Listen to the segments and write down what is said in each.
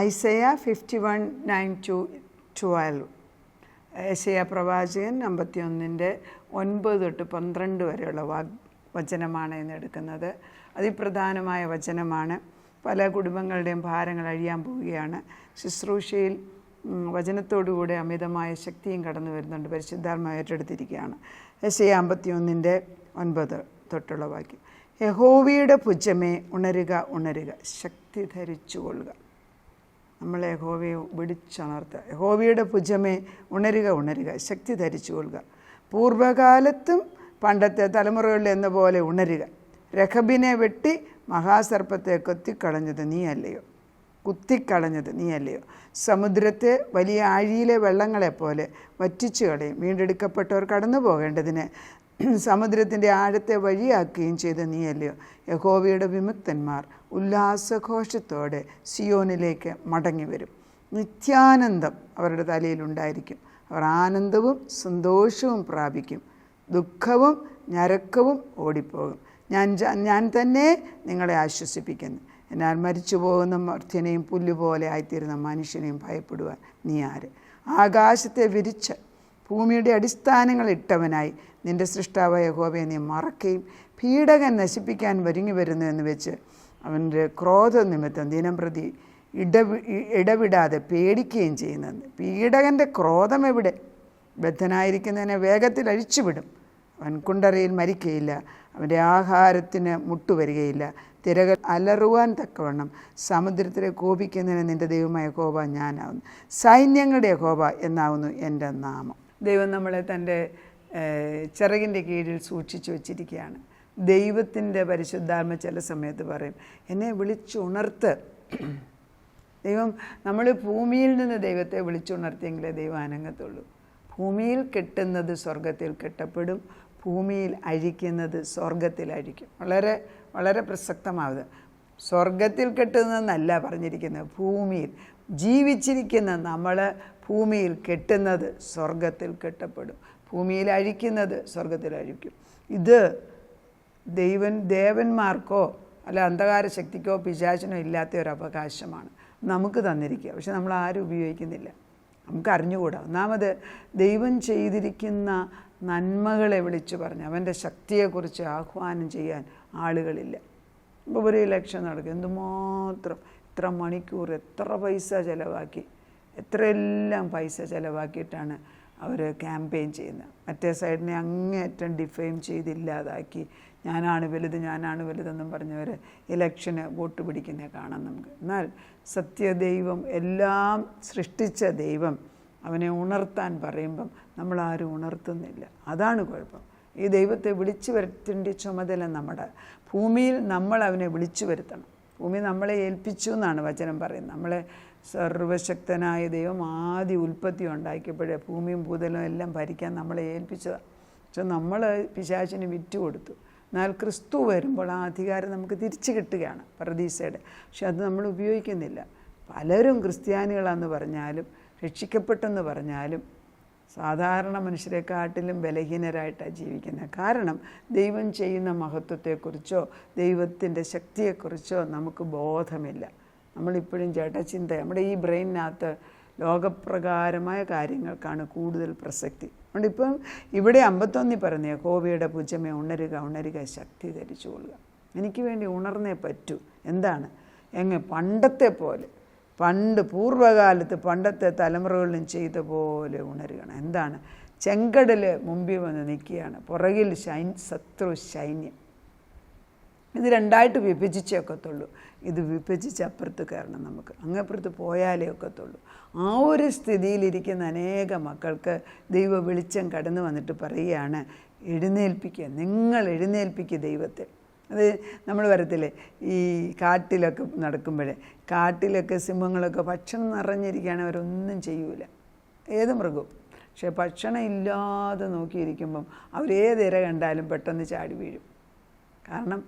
ഐസയ 51:9-12. യെശയ്യാ പ്രവാചകൻ 51:9-12 വരെയുള്ള വചനമാണ് ഇന്ന് എടുക്കുന്നത്. അതിപ്രധാനമായ വചനമാണ്. പല കുടുംബങ്ങളുടെയും ഭാരങ്ങൾ അഴിയാൻ പോവുകയാണ്. ശുശ്രൂഷയിൽ വചനത്തോടുകൂടെ അമിതമായ ശക്തിയും കടന്നു വരുന്നുണ്ട്. പരിശുദ്ധാത്മാവ് ഏറ്റെടുത്തിരിക്കുകയാണ്. യെശയ്യാ 51:9 തൊട്ടുള്ള വാക്യം. യഹോവയുടെ ഭുജമേ ഉണരുക, ഉണരുക, ശക്തി ധരിച്ചുകൊള്ളുക. നമ്മൾ യഹോവയെ വിളിച്ചുണർത്തുക. യഹോവയുടെ ഭുജമേ ഉണരുക, ഉണരുക, ശക്തി ധരിച്ചുകൊള്ളുക. പൂർവ്വകാലത്തും പണ്ടത്തെ തലമുറകളിൽ എന്ന പോലെ ഉണരുക. രഹബിനെ വെട്ടി മഹാസർപ്പത്തെ കുത്തിക്കളഞ്ഞത് നീയല്ലയോ? സമുദ്രത്തെ വലിയ ആഴിയിലെ വെള്ളങ്ങളെപ്പോലെ വറ്റിച്ചു കളയും. വീണ്ടെടുക്കപ്പെട്ടവർ കടന്നു പോകേണ്ടതിന് സമുദ്രത്തിൻ്റെ ആഴത്തെ വഴിയാക്കുകയും ചെയ്ത നീയല്ലയോ? യഹോവയുടെ വിമുക്തന്മാർ ഉല്ലാസഘോഷത്തോടെ സിയോനിലേക്ക് മടങ്ങി വരും. നിത്യാനന്ദം അവരുടെ തലയിലുണ്ടായിരിക്കും. അവർ ആനന്ദവും സന്തോഷവും പ്രാപിക്കും. ദുഃഖവും ഞരക്കവും ഓടിപ്പോകും. ഞാൻ തന്നെ നിങ്ങളെ ആശ്വസിപ്പിക്കുന്നു. എന്നാൽ മരിച്ചു പോകുന്ന മർത്യനെയും പുല്ലുപോലെ ആയിത്തീരുന്ന മനുഷ്യനെയും ഭയപ്പെടുവാൻ നീ ആര്? ആകാശത്തെ വിരിച്ച് ഭൂമിയുടെ അടിസ്ഥാനങ്ങൾ ഇട്ടവനായി നിൻ്റെ സൃഷ്ടാവായ യഹോവയെ നീ മറക്കുകയും പീഡകൻ നശിപ്പിക്കാൻ ഒരുങ്ങി വരുന്നു എന്ന് വെച്ച് അവൻ്റെ ക്രോധ നിമിത്തം ദിനം പ്രതി ഇടവിടാതെ പേടിക്കുകയും ചെയ്യുന്നത്. പീഡകൻ്റെ ക്രോധം എവിടെ? ബദ്ധനായിരിക്കുന്നതിനെ വേഗത്തിൽ അഴിച്ചുവിടും. അവൻ കുണ്ടറയിൽ മരിക്കയില്ല, അവൻ്റെ ആഹാരത്തിന് മുട്ടുവരികയില്ല. തിരകൾ അലറുവാൻ തക്കവണ്ണം സമുദ്രത്തിലെ കോപിക്കുന്നതിന് നിൻ്റെ ദൈവമായ യഹോവ ഞാനാവുന്നു. സൈന്യങ്ങളുടെ യഹോവ എന്നാവുന്നു എൻ്റെ നാമം. ദൈവം നമ്മളെ തൻ്റെ ചിറകിൻ്റെ കീഴിൽ സൂക്ഷിച്ചു വച്ചിരിക്കുകയാണ്. ദൈവത്തിൻ്റെ പരിശുദ്ധാത്മ ചില സമയത്ത് പറയും, എന്നെ വിളിച്ചുണർത്ത്. ദൈവം നമ്മൾ ഭൂമിയിൽ നിന്ന് ദൈവത്തെ വിളിച്ചുണർത്തിയെങ്കിലേ ദൈവം അനങ്ങത്തുള്ളൂ. ഭൂമിയിൽ കെട്ടുന്നത് സ്വർഗത്തിൽ കെട്ടപ്പെടും, ഭൂമിയിൽ അഴിക്കുന്നത് സ്വർഗത്തിൽ അഴിക്കും. വളരെ വളരെ പ്രസക്തമാവുന്നത്. സ്വർഗത്തിൽ കെട്ടുന്നതെന്നല്ല പറഞ്ഞിരിക്കുന്നത്, ഭൂമിയിൽ ജീവിച്ചിരിക്കുന്ന നമ്മൾ ഭൂമിയിൽ കെട്ടുന്നത് സ്വർഗത്തിൽ കെട്ടപ്പെടും, ഭൂമിയിൽ അഴിക്കുന്നത് സ്വർഗത്തിൽ അഴിക്കും. ഇത് ദേവന്മാർക്കോ അല്ല അന്ധകാര ശക്തിക്കോ പിശാചിനോ ഇല്ലാത്ത ഒരു അവകാശമാണ് നമുക്ക് തന്നിരിക്കുക. പക്ഷെ നമ്മൾ ആരും ഉപയോഗിക്കുന്നില്ല, നമുക്ക് അറിഞ്ഞുകൂടാ. ഒന്നാമത് ദൈവം ചെയ്തിരിക്കുന്ന നന്മകളെ വിളിച്ചു പറഞ്ഞ് അവൻ്റെ ശക്തിയെക്കുറിച്ച് ആഹ്വാനം ചെയ്യാൻ ആളുകളില്ല. ഇപ്പോൾ ഒരു ഇലക്ഷൻ നടക്കും, എന്തുമാത്രം എത്ര മണിക്കൂർ എത്ര പൈസ ചിലവാക്കി, എത്രയെല്ലാം പൈസ ചിലവാക്കിയിട്ടാണ് അവർ ക്യാമ്പയിൻ ചെയ്യുന്നത്. മറ്റേ സൈഡിനെ അങ്ങേയറ്റം ഡിഫെയിം ചെയ്തില്ലാതാക്കി ഞാനാണ് വലുതെന്നും പറഞ്ഞവർ ഇലക്ഷന് വോട്ട് പിടിക്കുന്നത് കാണാം നമുക്ക്. എന്നാൽ സത്യദൈവം എല്ലാം സൃഷ്ടിച്ച ദൈവം അവനെ ഉണർത്താൻ പറയുമ്പം നമ്മളാരും ഉണർത്തുന്നില്ല. അതാണ് കുഴപ്പം. ഈ ദൈവത്തെ വിളിച്ചു വരുത്തേണ്ട ചുമതല നമ്മുടെ. ഭൂമിയിൽ നമ്മൾ അവനെ വിളിച്ചു വരുത്തണം. ഭൂമി നമ്മളെ ഏൽപ്പിച്ചു എന്നാണ് വചനം പറയുന്നത്. നമ്മളെ സർവശക്തനായ ദൈവം ആദ്യ ഉൽപ്പത്തി ഉണ്ടാക്കിയപ്പോഴേ ഭൂമിയും ഭൂതലവും എല്ലാം ഭരിക്കാൻ നമ്മളെ ഏൽപ്പിച്ചതാണ്. പക്ഷെ നമ്മൾ പിശാചിന് വിറ്റുകൊടുത്തു. എന്നാൽ ക്രിസ്തു വരുമ്പോൾ ആ അധികാരം നമുക്ക് തിരിച്ചു കിട്ടുകയാണ്, പറുദീസയുടെ. പക്ഷെ അത് നമ്മൾ ഉപയോഗിക്കുന്നില്ല. പലരും ക്രിസ്ത്യാനികളാണെന്ന് പറഞ്ഞാലും രക്ഷിക്കപ്പെട്ടെന്ന് പറഞ്ഞാലും സാധാരണ മനുഷ്യരെക്കാട്ടിലും ബലഹീനരായിട്ടാണ് ജീവിക്കുന്നത്. കാരണം ദൈവം ചെയ്യുന്ന മഹത്വത്തെക്കുറിച്ചോ ദൈവത്തിൻ്റെ ശക്തിയെക്കുറിച്ചോ നമുക്ക് ബോധമില്ല. നമ്മളിപ്പോഴും ജഡചിന്ത, നമ്മുടെ ഈ ബ്രെയിനകത്ത് ലോകപ്രകാരമായ കാര്യങ്ങൾക്കാണ് കൂടുതൽ പ്രസക്തി. അതുകൊണ്ട് ഇപ്പം ഇവിടെ 51 പറഞ്ഞു, യഹോവയുടെ ഭുജമേ ഉണരുക, ഉണരുക, ശക്തി ധരിച്ചുകൊള്ളുക. എനിക്ക് വേണ്ടി ഉണർന്നേ പറ്റൂ. എന്താണ്? പണ്ടത്തെ പോലെ, പൂർവ്വകാലത്ത് പണ്ടത്തെ തലമുറകളിലും ചെയ്ത പോലെ ഉണരുകയാണ്. എന്താണ്? ചെങ്കടൽ മുമ്പിൽ വന്ന് നിൽക്കുകയാണ്, പുറകിൽ ശത്രു സൈന്യം. ഇത് രണ്ടായിട്ട് വിഭജിച്ചേ ഒക്കത്തുള്ളൂ. ഇത് വിഭജിച്ച് അപ്പുറത്ത് കയറണം നമുക്ക്, അങ്ങപ്പുറത്ത് പോയാലേ ഒക്കത്തുള്ളൂ. ആ ഒരു സ്ഥിതിയിലിരിക്കുന്ന അനേക മക്കൾക്ക് ദൈവ വെളിച്ചം കടന്നു വന്നിട്ട് പറയുകയാണ്, നിങ്ങൾ എഴുന്നേൽപ്പിക്കുക ദൈവത്തെ. അത് നമ്മൾ വരത്തില്ലേ, ഈ കാട്ടിലൊക്കെ നടക്കുമ്പോഴേ, കാട്ടിലൊക്കെ സിംഹങ്ങളൊക്കെ ഭക്ഷണം നിറഞ്ഞിരിക്കുകയാണ്, അവരൊന്നും ചെയ്യൂല, ഏത് മൃഗവും. പക്ഷേ ഭക്ഷണം ഇല്ലാതെ നോക്കിയിരിക്കുമ്പം അവരേതിര കണ്ടാലും പെട്ടെന്ന് ചാടി വീഴും. കാരണം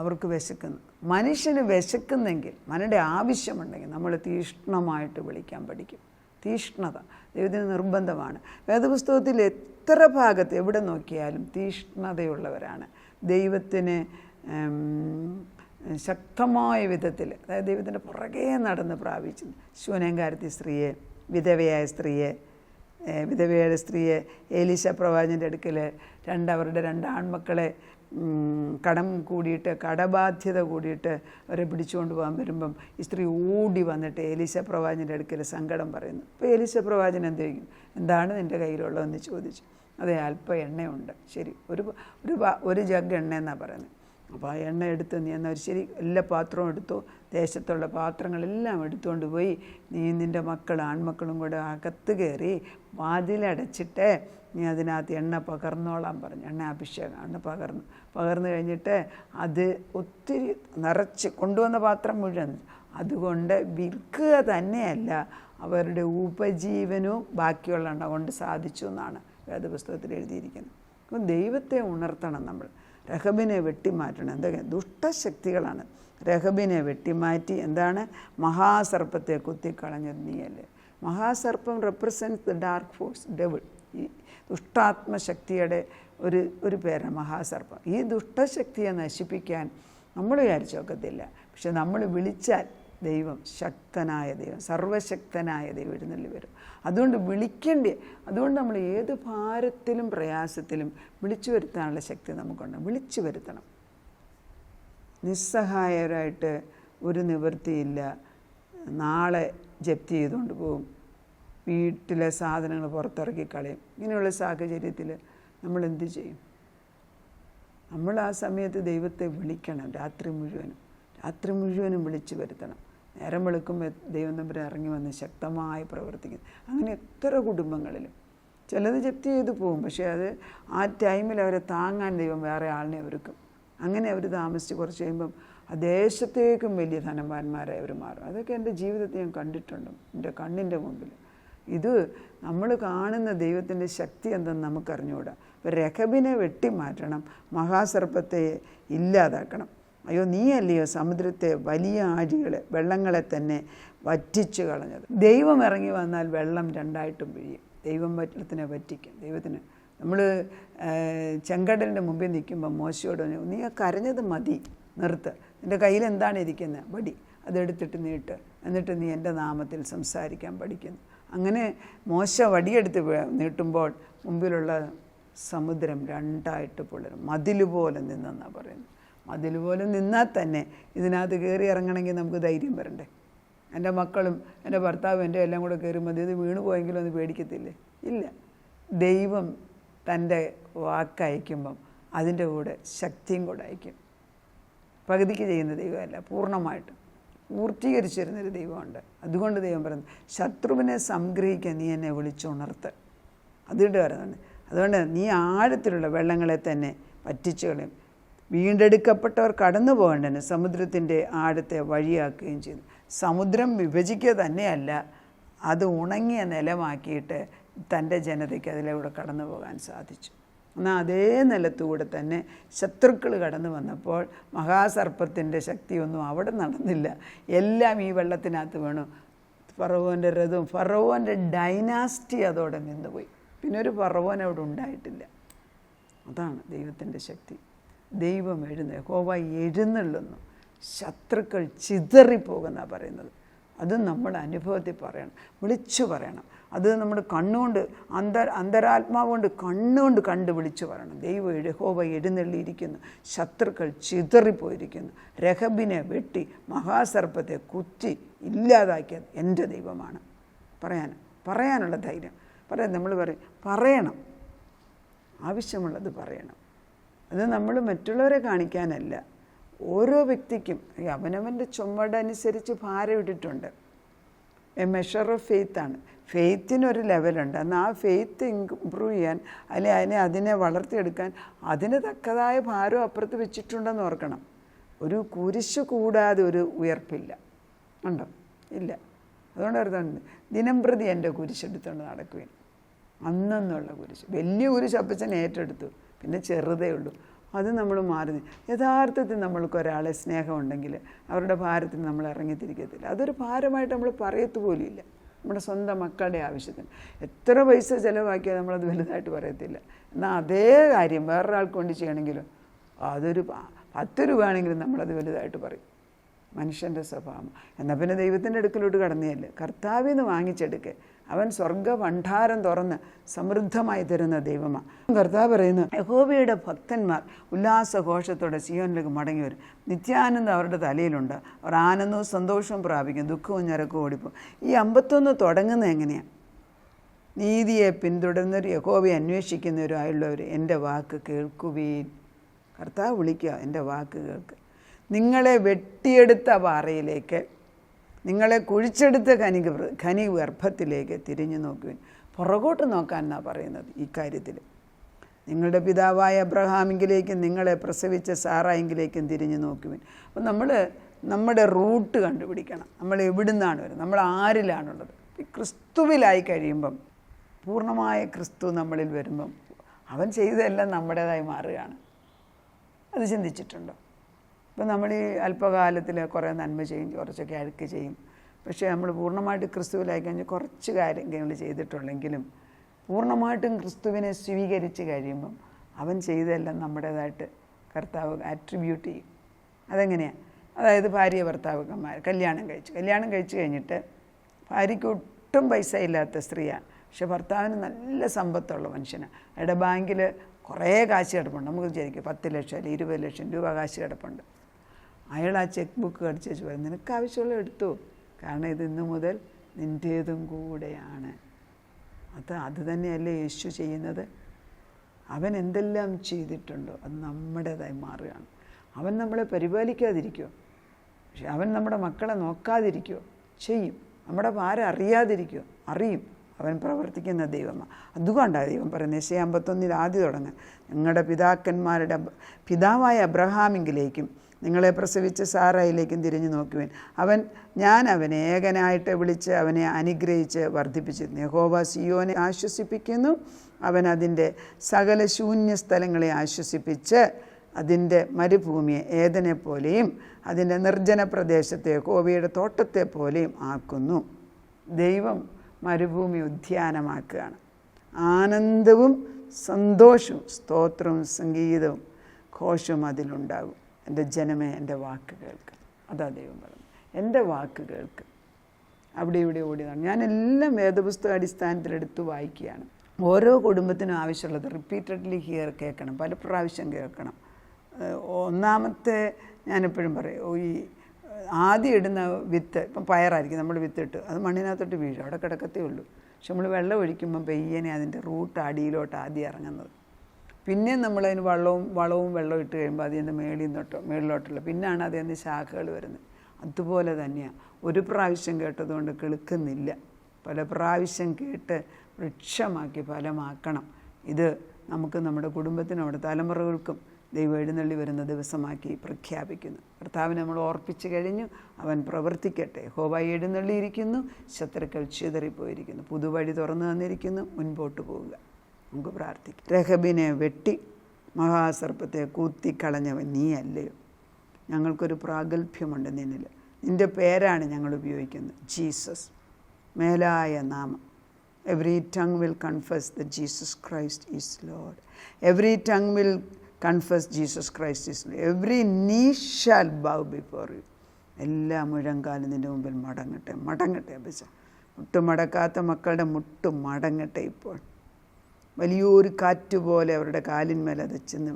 അവർക്ക് വിശക്കുന്നു. മനുഷ്യന് വിശക്കുന്നെങ്കിൽ, മനുടെ ആവശ്യമുണ്ടെങ്കിൽ നമ്മൾ തീഷ്ണമായിട്ട് വിളിക്കാൻ പഠിക്കും. തീഷ്ണത ദൈവത്തിന് നിർബന്ധമാണ്. വേദപുസ്തകത്തിൽ എത്ര ഭാഗത്ത് എവിടെ നോക്കിയാലും തീഷ്ണതയുള്ളവരാണ്. ദൈവത്തിന് ശക്തമായ വിധത്തിൽ, അതായത് ദൈവത്തിൻ്റെ പുറകെ നടന്ന് പ്രാപിച്ചു. ശൂനേംകാരത്തി സ്ത്രീയെ, വിധവയായ സ്ത്രീയെ എലീശ പ്രവാചകൻ്റെ അടുക്കൽ അവരുടെ 2 ആൺമക്കളെ കടം കൂടിയിട്ട്, കടബാധ്യത കൂടിയിട്ട് അവരെ പിടിച്ചുകൊണ്ട് പോകാൻ വരുമ്പം ഈ സ്ത്രീ ഓടി വന്നിട്ട് എലീശ പ്രവാചകൻ്റെ അടുക്കൽ സങ്കടം പറയുന്നു. അപ്പോൾ എലീശ പ്രവാചകൻ എന്ത് ചെയ്യും? എന്താണ് നിൻ്റെ കയ്യിലുള്ളതെന്ന് ചോദിച്ചു. അതെ, അല്പം എണ്ണയുണ്ട്. ശരി, ഒരു ജഗ് എണ്ണ എന്നാണ് പറയുന്നത്. അപ്പോൾ ആ എണ്ണ എടുത്ത് നീ എന്നാൽ ശരി, എല്ലാ പാത്രവും എടുത്തു, ദേശത്തുള്ള പാത്രങ്ങളെല്ലാം എടുത്തുകൊണ്ട് പോയി നീ നിൻ്റെ ആൺമക്കളും കൂടെ അകത്ത് കയറി വാതിലടച്ചിട്ട് നീ അതിനകത്ത് എണ്ണ പകർന്നോളാൻ പറഞ്ഞു. എണ്ണ പകർന്നു കഴിഞ്ഞിട്ട് അത് ഒത്തിരി നിറച്ച് കൊണ്ടുവന്ന പാത്രം മുഴുവൻ അതുകൊണ്ട് വിൽക്കുക തന്നെയല്ല, അവരുടെ ഉപജീവനവും ബാക്കിയുള്ള എണ്ണ കൊണ്ട് സാധിച്ചു എന്നാണ് വേദപുസ്തകത്തിൽ എഴുതിയിരിക്കുന്നത്. അപ്പം ദൈവത്തെ ഉണർത്തണം നമ്മൾ. രഹബിനെ വെട്ടിമാറ്റണം. എന്തൊക്കെ ദുഷ്ടശക്തികളാണ് രഹബിനെ വെട്ടിമാറ്റി എന്താണ് മഹാസർപ്പത്തെ കുത്തിക്കളഞ്ഞത് നീയല്ലേ. മഹാസർപ്പം represents the dark force, devil. ഈ ദുഷ്ടാത്മശക്തിയുടെ ഒരു പേരാണ് മഹാസർപ്പം. ഈ ദുഷ്ടശക്തിയെ നശിപ്പിക്കാൻ നമ്മൾ വിചാരിച്ചൊക്കത്തില്ല. പക്ഷെ നമ്മൾ വിളിച്ചാൽ ദൈവം, ശക്തനായ ദൈവം, സർവശക്തനായ ദൈവം എഴുന്നള്ളി വരും. അതുകൊണ്ട് നമ്മൾ ഏത് ഭാരത്തിലും പ്രയാസത്തിലും വിളിച്ചു വരുത്താനുള്ള ശക്തി നമുക്കുണ്ട്. വിളിച്ചു വരുത്തണം. നിസ്സഹായരായിട്ട് ഒരു നിവൃത്തിയില്ല. നാളെ ജപ്തി ചെയ്തുകൊണ്ട് പോകും, വീട്ടിലെ സാധനങ്ങൾ പുറത്തിറക്കി കളയും. ഇങ്ങനെയുള്ള സാഹചര്യത്തിൽ നമ്മൾ എന്ത് ചെയ്യും? നമ്മൾ ആ സമയത്ത് ദൈവത്തെ വിളിക്കണം. രാത്രി മുഴുവനും വിളിച്ചു വരുത്തണം. നേരം വെളുക്കുമ്പോൾ ദൈവം തമ്പുരാൻ ഇറങ്ങി വന്ന് ശക്തമായി പ്രവർത്തിക്കുന്നു. അങ്ങനെ എത്ര കുടുംബങ്ങളിലും ചിലത് ജപ്തി ചെയ്ത് പോകും, പക്ഷേ അത് ആ ടൈമിൽ അവരെ താങ്ങാൻ ദൈവം വേറെ ആളിനെ ഒരുക്കും. അങ്ങനെ അവർ താമസിച്ച് കുറച്ച് കഴിയുമ്പം ആ ദേശത്തേക്കും വലിയ ധനവാന്മാരായി അവർ മാറും. അതൊക്കെ എൻ്റെ ജീവിതത്തിൽ ഞാൻ കണ്ടിട്ടുണ്ട്, എൻ്റെ കണ്ണിൻ്റെ മുമ്പിൽ. ഇത് നമ്മൾ കാണുന്ന ദൈവത്തിൻ്റെ ശക്തി എന്തെന്ന് നമുക്കറിഞ്ഞുകൂടാ. അപ്പോൾ രഹബിനെ വെട്ടിമാറ്റണം, മഹാസർപ്പത്തെ ഇല്ലാതാക്കണം. അയ്യോ, നീയല്ലയോ സമുദ്രത്തെ വലിയ ആഴികളെ, വെള്ളങ്ങളെ തന്നെ വറ്റിച്ചു കളഞ്ഞത്. ദൈവം ഇറങ്ങി വന്നാൽ വെള്ളം 2ആയിട്ടും പിഴിയും. ദൈവം വെള്ളത്തിനെ വറ്റിക്കും. ദൈവത്തിന് നമ്മൾ ചെങ്കടലിൻ്റെ മുമ്പിൽ നിൽക്കുമ്പോൾ മോശയോട് നീ കരഞ്ഞത് മതി, നിർത്ത്. നിൻ്റെ കയ്യിൽ എന്താണ് ഇരിക്കുന്നത്? വടി. അതെടുത്തിട്ട് നീട്ട്, എന്നിട്ട് നീ എൻ്റെ നാമത്തിൽ സംസാരിക്കാൻ പഠിക്കുന്നു. അങ്ങനെ മോശ വടിയെടുത്ത് നീട്ടുമ്പോൾ മുമ്പിലുള്ള സമുദ്രം 2ആയിട്ട് പുലരും. മതിലുപോലെ നിന്നെന്നാണ് പറയുന്നത്. മതിലുപോലെ നിന്നാൽ തന്നെ ഇതിനകത്ത് കയറി ഇറങ്ങണമെങ്കിൽ നമുക്ക് ധൈര്യം വരണ്ടേ? എൻ്റെ മക്കളും എൻ്റെ ഭർത്താവും എൻ്റെ എല്ലാം കൂടെ കയറി മതി, ഇത് വീണ് പോയെങ്കിലും ഒന്ന് പേടിക്കത്തില്ലേ? ഇല്ല. ദൈവം തൻ്റെ വാക്കയക്കുമ്പം അതിൻ്റെ കൂടെ ശക്തിയും കൂടെ അയക്കും. പകുതിക്ക് ചെയ്യുന്ന ദൈവമല്ല, പൂർണ്ണമായിട്ടും പൂർത്തീകരിച്ചു തരുന്നൊരു ദൈവമുണ്ട്. അതുകൊണ്ട് ദൈവം പറയുന്നത് ശത്രുവിനെ സംഗ്രഹിക്കാൻ നീ എന്നെ വിളിച്ചുണർത്ത്. അതുകൊണ്ട് പറയുന്നത്, അതുകൊണ്ട് നീ ആഴത്തിലുള്ള വെള്ളങ്ങളെ തന്നെ വറ്റിച്ചു കളയും. വീണ്ടെടുക്കപ്പെട്ടവർ കടന്നു പോകേണ്ടതിന് സമുദ്രത്തിൻ്റെ ആഴത്തെ വഴിയാക്കുകയും ചെയ്തു. സമുദ്രം വിഭജിക്കുക തന്നെയല്ല, അത് ഉണങ്ങിയ നിലമാക്കിയിട്ട് തൻ്റെ ജനതയ്ക്ക് അതിലൂടെ കടന്നു പോകാൻ സാധിച്ചു. എന്നാൽ അതേ നിലത്തുകൂടെ തന്നെ ശത്രുക്കൾ കടന്നു വന്നപ്പോൾ മഹാസർപ്പത്തിൻ്റെ ശക്തിയൊന്നും അവിടെ നടന്നില്ല. എല്ലാം ഈ വെള്ളത്തിനകത്ത് വീണു. ഫറവോൻ്റെ രഥവും ഫറവോൻ്റെ ഡൈനാസ്റ്റി അതോടെ നിന്നുപോയി. പിന്നെ ഒരു ഫറവോൻ അവിടെ ഉണ്ടായിട്ടില്ല. അതാണ് ദൈവത്തിൻ്റെ ശക്തി. ദൈവം യഹോവ എഴുന്നള്ളുന്നു, ശത്രുക്കൾ ചിതറിപ്പോകുന്നാണ് പറയുന്നത്. അത് നമ്മൾ അനുഭവത്തിൽ പറയണം, വിളിച്ചു പറയണം. അത് നമ്മൾ കണ്ണുകൊണ്ട് അന്തരാത്മാവ് കൊണ്ട് കണ്ണുകൊണ്ട് കണ്ട് വിളിച്ചു പറയണം. യഹോവ എഴുന്നള്ളിയിരിക്കുന്നു, ശത്രുക്കൾ ചിതറിപ്പോയിരിക്കുന്നു. രഹബിനെ വെട്ടി മഹാസർപ്പത്തെ കുത്തി ഇല്ലാതാക്കിയത് എൻ്റെ ദൈവമാണ്. പറയാനുള്ള ധൈര്യം നമ്മൾ പറയണം. ആവശ്യമുള്ളത് പറയണം. അത് നമ്മൾ മറ്റുള്ളവരെ കാണിക്കാനല്ല, ഓരോ വ്യക്തിക്കും അവനവൻ്റെ ചുമടനുസരിച്ച് ഭാരം ഇട്ടിട്ടുണ്ട്. എ മെഷർ ഓഫ് ഫെയ്ത്താണ്. ഫെയ്ത്തിനൊരു ലെവലുണ്ട്. എന്നാൽ ആ ഫെയ്ത്ത് ഇമ്പ്രൂവ് ചെയ്യാൻ അതിനെ വളർത്തിയെടുക്കാൻ അതിന് തക്കതായ ഭാരം അപ്പുറത്ത് വെച്ചിട്ടുണ്ടെന്ന് ഓർക്കണം. ഒരു കുരിശ് കൂടാതെ ഒരു ഉയർപ്പില്ല, ഉണ്ടോ? ഇല്ല. അതുകൊണ്ട് അർത്ഥമുണ്ട്, ദിനം പ്രതി എൻ്റെ കുരിശെടുത്തുകൊണ്ട് നടക്കുകയും. അന്നുള്ള കുരിശ്, വലിയ കുരിശ് അപ്പച്ചൻ ഏറ്റെടുത്തു, പിന്നെ ചെറുതേ ഉള്ളൂ. അത് നമ്മൾ മാറി. യഥാർത്ഥത്തിൽ നമ്മൾക്കൊരാളെ സ്നേഹമുണ്ടെങ്കിൽ അവരുടെ ഭാരത്തിന് നമ്മൾ ഇറങ്ങിത്തിരിക്കത്തില്ല. അതൊരു ഭാരമായിട്ട് നമ്മൾ പറയത്തുപോലുമില്ല. നമ്മുടെ സ്വന്തം മക്കളുടെ ആവശ്യത്തിന് എത്ര പൈസ ചിലവാക്കിയാൽ നമ്മളത് വലുതായിട്ട് പറയത്തില്ല. എന്നാൽ അതേ കാര്യം വേറൊരാൾക്ക് വേണ്ടി ചെയ്യണമെങ്കിലും അതൊരു 10 രൂപയാണെങ്കിലും നമ്മളത് വലുതായിട്ട് പറയും. മനുഷ്യൻ്റെ സ്വഭാവം. എന്നാൽ പിന്നെ ദൈവത്തിൻ്റെ അടുക്കലോട്ട് കടന്നേയല്ലേ, കർത്താവിൽ നിന്ന് വാങ്ങിച്ചെടുക്കുക. അവൻ സ്വർഗ ഭണ്ഡാരം തുറന്ന് സമൃദ്ധമായി തരുന്ന ദൈവമാണ്. കർത്താവ് പറയുന്നു, യഹോവയുടെ ഭക്തന്മാർ ഉല്ലാസഘോഷത്തോടെ സിയോനിലേക്ക് മടങ്ങി വരും. നിത്യാനന്ദം അവരുടെ തലയിലുണ്ട്. അവർ ആനന്ദവും സന്തോഷവും പ്രാപിക്കും, ദുഃഖവും ഞരക്കവും ഓടിപ്പോകും. ഈ 51 തുടങ്ങുന്നത് എങ്ങനെയാണ്? നീതിയെ പിന്തുടരുന്നവർ, യഹോവയെ അന്വേഷിക്കുന്നവരുമായുള്ളവർ എൻ്റെ വാക്ക് കേൾക്കുവീൻ. കർത്താവ് വിളിക്കുക, എൻ്റെ വാക്ക് കേൾക്ക്. നിങ്ങളെ വെട്ടിയെടുത്ത പാറയിലേക്ക്, നിങ്ങളെ കുഴിച്ചെടുത്ത ഖനി ഗർഭത്തിലേക്ക് തിരിഞ്ഞു നോക്കുവിൻ. പുറകോട്ട് നോക്കാൻ എന്നാണ് പറയുന്നത് ഈ കാര്യത്തിൽ. നിങ്ങളുടെ പിതാവായ അബ്രഹാമിങ്കിലേക്കും നിങ്ങളെ പ്രസവിച്ച സാറായെങ്കിലേക്കും തിരിഞ്ഞു നോക്കുവിൻ. അപ്പം നമ്മൾ നമ്മുടെ റൂട്ട് കണ്ടുപിടിക്കണം. നമ്മൾ എവിടുന്നാണ് വരുന്നത്, നമ്മൾ ആരിലാണുള്ളത്. ക്രിസ്തുവിലായി കഴിയുമ്പം, പൂർണ്ണമായ ക്രിസ്തു നമ്മളിൽ വരുമ്പം അവൻ ചെയ്തതെല്ലാം നമ്മുടേതായി മാറുകയാണ്. അത് ചിന്തിച്ചിട്ടുണ്ടോ? ഇപ്പം നമ്മൾ ഈ അല്പകാലത്തിൽ കുറേ നന്മ ചെയ്യും, കുറച്ചൊക്കെ അഴുക്ക് ചെയ്യും. പക്ഷേ നമ്മൾ പൂർണ്ണമായിട്ട് ക്രിസ്തുവിലായി കഴിഞ്ഞാൽ കുറച്ച് കാര്യങ്ങൾ ചെയ്തിട്ടുള്ളെങ്കിലും പൂർണ്ണമായിട്ടും ക്രിസ്തുവിനെ സ്വീകരിച്ച് കഴിയുമ്പം അവൻ ചെയ്തതെല്ലാം നമ്മുടേതായിട്ട് കർത്താവ് ആട്രിബ്യൂട്ട് ചെയ്യും. അതെങ്ങനെയാണ്? അതായത് ഭാര്യ ഭർത്താക്കന്മാർ കല്യാണം കഴിച്ച് കഴിഞ്ഞിട്ട് ഭാര്യയ്ക്ക് ഒട്ടും പൈസ ഇല്ലാത്ത സ്ത്രീയാണ്, പക്ഷെ ഭർത്താവിന് നല്ല സമ്പത്തുള്ള മനുഷ്യനാണ്. അയാളുടെ ബാങ്കിൽ കുറേ കാശ് കിടപ്പുണ്ട്. നമുക്ക് വിചാരിക്കും 10 ലക്ഷം അല്ലെങ്കിൽ 20 ലക്ഷം രൂപ കാശ് കിടപ്പുണ്ട്. അയാൾ ആ ചെക്ക് ബുക്ക് കടിച്ച് വെച്ച് പറയും, നിനക്ക് ആവശ്യമുള്ള എടുത്തു, കാരണം ഇത് ഇന്ന് മുതൽ നിൻ്റേതും കൂടെയാണ്. അത് തന്നെയല്ലേ യേശു ചെയ്യുന്നത്? അവൻ എന്തെല്ലാം ചെയ്തിട്ടുണ്ടോ അത് നമ്മുടേതായി മാറുകയാണ്. അവൻ നമ്മളെ പരിപാലിക്കാതിരിക്കുമോ? പക്ഷെ അവൻ നമ്മുടെ മക്കളെ നോക്കാതിരിക്കുമോ? ചെയ്യും. നമ്മുടെ ഭാരം അറിയാതിരിക്കുമോ? അറിയും. അവൻ പ്രവർത്തിക്കുന്ന ദൈവമാണ്. അതുകൊണ്ടാണ് ദൈവം പറയുന്നത്, യെശയ്യാ 51 ആദ്യം തുടങ്ങുക, ഞങ്ങളുടെ പിതാക്കന്മാരുടെ പിതാവായ അബ്രഹാമിങ്കിലേക്കും നിങ്ങളെ പ്രസവിച്ച സാറായിലേക്കും തിരിഞ്ഞു നോക്കുവേൻ. ഞാൻ അവനെ ഏകനായിട്ട് വിളിച്ച് അവനെ അനുഗ്രഹിച്ച് വർദ്ധിപ്പിച്ചിരുന്നു. യഹോവ സിയോനെ ആശ്വസിപ്പിക്കുന്നു. അവൻ അതിൻ്റെ സകല ശൂന്യ സ്ഥലങ്ങളെ ആശ്വസിപ്പിച്ച് അതിൻ്റെ മരുഭൂമിയെ ഏദനെ പോലെയും അതിൻ്റെ നിർജ്ജന പ്രദേശത്തെ യഹോവയുടെ തോട്ടത്തെ പോലെയും ആക്കുന്നു. ദൈവം മരുഭൂമി ഉദ്യാനമാക്കുകയാണ്. ആനന്ദവും സന്തോഷവും സ്തോത്രവും സംഗീതവും ഘോഷവും അതിലുണ്ടാകും. എൻ്റെ ജനമേ എൻ്റെ വാക്ക് കേൾക്ക്. അതാ ദൈവം പറഞ്ഞു, എൻ്റെ വാക്ക് കേൾക്ക്. അവിടെ ഇവിടെ ഓടിയതാണ്. ഞാനെല്ലാം വേദപുസ്തക അടിസ്ഥാനത്തിലെടുത്ത് വായിക്കുകയാണ്. ഓരോ കുടുംബത്തിനും ആവശ്യമുള്ളത് റിപ്പീറ്റഡ്ലി കേൾക്കണം, പല പ്രാവശ്യം കേൾക്കണം. ഒന്നാമത്തെ ഞാനെപ്പോഴും പറയും, ഈ ആദ്യം ഇടുന്ന വിത്ത്, ഇപ്പം പയറായിരിക്കും, നമ്മൾ വിത്തിട്ട് അത് മണ്ണിനകത്തോട്ട് വീഴും, അവിടെ കിടക്കത്തേ ഉള്ളൂ. പക്ഷെ നമ്മൾ വെള്ളം ഒഴിക്കുമ്പം പെയ്യനെ അതിൻ്റെ റൂട്ട് അടിയിലോട്ട് ആദ്യം ഇറങ്ങുന്നത്. പിന്നെ നമ്മളതിന് വളവും വെള്ളവും ഇട്ട് കഴിയുമ്പോൾ അതിൻ്റെ മേളിലോട്ടുള്ള പിന്നാണ് അതിൽ ശാഖകൾ വരുന്നത്. അതുപോലെ തന്നെയാണ്, ഒരു പ്രാവശ്യം കേട്ടതുകൊണ്ട് കിളുക്കുന്നില്ല, പല പ്രാവശ്യം കേട്ട് വൃക്ഷമാക്കി ഫലമാക്കണം. ഇത് നമുക്ക് നമ്മുടെ കുടുംബത്തിനും നമ്മുടെ തലമുറകൾക്കും ദൈവം എഴുന്നള്ളി വരുന്ന ദിവസമാക്കി പ്രഖ്യാപിക്കുന്നു. കർത്താവിനെ നമ്മൾ ഓർപ്പിച്ച് കഴിഞ്ഞു, അവൻ പ്രവർത്തിക്കട്ടെ. യഹോവ എഴുന്നള്ളിയിരിക്കുന്നു, ശത്രുക്കൾ ചിതറിപ്പോയിരിക്കുന്നു, പുതുവഴി തുറന്നു തന്നിരിക്കുന്നു, മുൻപോട്ട് പോവുക. നമുക്ക് പ്രാർത്ഥിക്കാം. രഹബിനെ വെട്ടി മഹാസർപ്പത്തെ കൂത്തിക്കളഞ്ഞവൻ നീ അല്ലയോ? ഞങ്ങൾക്കൊരു പ്രാഗൽഭ്യമുണ്ട് നിന്നിൽ. നിൻ്റെ പേരാണ് ഞങ്ങൾ ഉപയോഗിക്കുന്നത്, ജീസസ്, മേലായ നാമം. Every tongue will confess the Jesus Christ is Lord. Every tongue will confess Jesus Christ is Lord. Every നീ ഷാൽ ബൗ ബിഫോർ യു. എല്ലാ മുഴങ്കാലും നിൻ്റെ മുമ്പിൽ മടങ്ങട്ടെ അപ്പച്ച. മുട്ടുമടക്കാത്ത മക്കളുടെ മുട്ട് മടങ്ങട്ടെ. ഇപ്പോൾ വലിയൊരു കാറ്റ് പോലെ അവരുടെ കാലിന്മേൽ അത് ചെന്ന്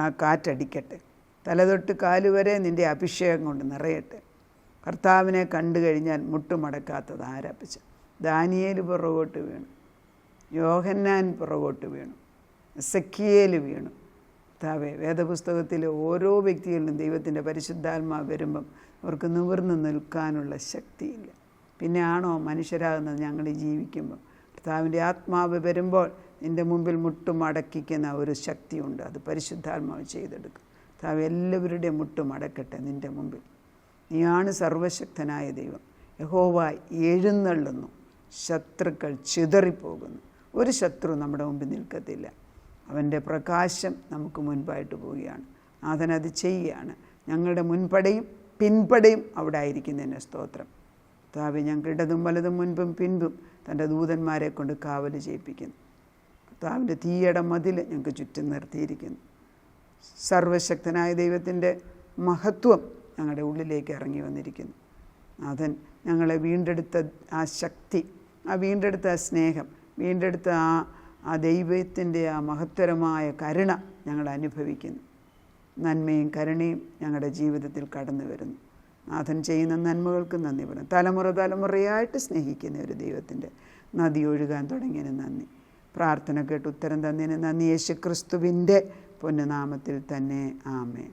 ആ കാറ്റടിക്കട്ടെ. തലതൊട്ട് കാല് വരെ നിൻ്റെ അഭിഷേകം കൊണ്ട് നിറയട്ടെ. കർത്താവിനെ കണ്ടു കഴിഞ്ഞാൽ മുട്ടുമടക്കാത്തത് ആരാപ്പിച്ച? ദാനിയേൽ പുറകോട്ട് വീണു, യോഹന്നാൻ പുറകോട്ട് വീണു, എസെക്കിയേൽ വീണു. കർത്താവേ, വേദപുസ്തകത്തിലെ ഓരോ വ്യക്തികളിലും ദൈവത്തിൻ്റെ പരിശുദ്ധാത്മാവ് വരുമ്പം അവർക്ക് നിവർന്ന് നിൽക്കാനുള്ള ശക്തിയില്ല. പിന്നെ ആണോ മനുഷ്യരാകുന്നത് ഞങ്ങൾ ജീവിക്കുമ്പോൾ? കർത്താവിൻ്റെ ആത്മാവ് വരുമ്പോൾ നിൻ്റെ മുമ്പിൽ മുട്ടുമടക്കിക്കുന്ന ഒരു ശക്തിയുണ്ട്, അത് പരിശുദ്ധാത്മാവ് ചെയ്തെടുക്കും. കർത്താവ് എല്ലാവരുടെയും മുട്ടുമടക്കട്ടെ നിൻ്റെ മുമ്പിൽ. നീയാണ് സർവശക്തനായ ദൈവം. യഹോവ എഴുന്നള്ളുന്നു, ശത്രുക്കൾ ചിതറിപ്പോകുന്നു. ഒരു ശത്രു നമ്മുടെ മുമ്പിൽ നിൽക്കത്തില്ല. അവൻ്റെ പ്രകാശം നമുക്ക് മുൻപായിട്ട് പോവുകയാണ്. നാഥൻ അത് ചെയ്യുകയാണ്. ഞങ്ങളുടെ മുൻപടയും പിൻപടയും അവിടെ ആയിരിക്കുന്നതിന് സ്തോത്രം. കർത്താവേ, ഞങ്ങൾക്ക് ഇടതും വലതും മുൻപും പിൻപും തൻ്റെ ദൂതന്മാരെ കൊണ്ട് കാവൽ ചെയ്യിപ്പിക്കുന്നു. കർത്താവിൻ്റെ തീയുടെ മതിൽ ഞങ്ങൾക്ക് ചുറ്റും നിർത്തിയിരിക്കുന്നു. സർവശക്തനായ ദൈവത്തിൻ്റെ മഹത്വം ഞങ്ങളുടെ ഉള്ളിലേക്ക് ഇറങ്ങി വന്നിരിക്കുന്നു. നാഥൻ ഞങ്ങളെ വീണ്ടെടുത്ത ആ ശക്തി, ആ വീണ്ടെടുത്ത ആ സ്നേഹം, വീണ്ടെടുത്ത ആ ദൈവത്തിൻ്റെ ആ മഹത്തരമായ കരുണ ഞങ്ങൾ അനുഭവിക്കുന്നു. നന്മയും കരുണയും ഞങ്ങളുടെ ജീവിതത്തിൽ കടന്നു വരുന്നു. നാഥൻ ചെയ്യുന്ന നന്മകൾക്ക് നന്ദി പറയും. തലമുറയായിട്ട് സ്നേഹിക്കുന്ന ഒരു ദൈവത്തിൻ്റെ നദി ഒഴുകാൻ തുടങ്ങിയതിന് നന്ദി. പ്രാർത്ഥന കേട്ട് ഉത്തരം തന്നതിന് നന്ദി. യേശു ക്രിസ്തുവിൻ്റെ പൊന്നുനാമത്തിൽ തന്നെ ആമേൻ.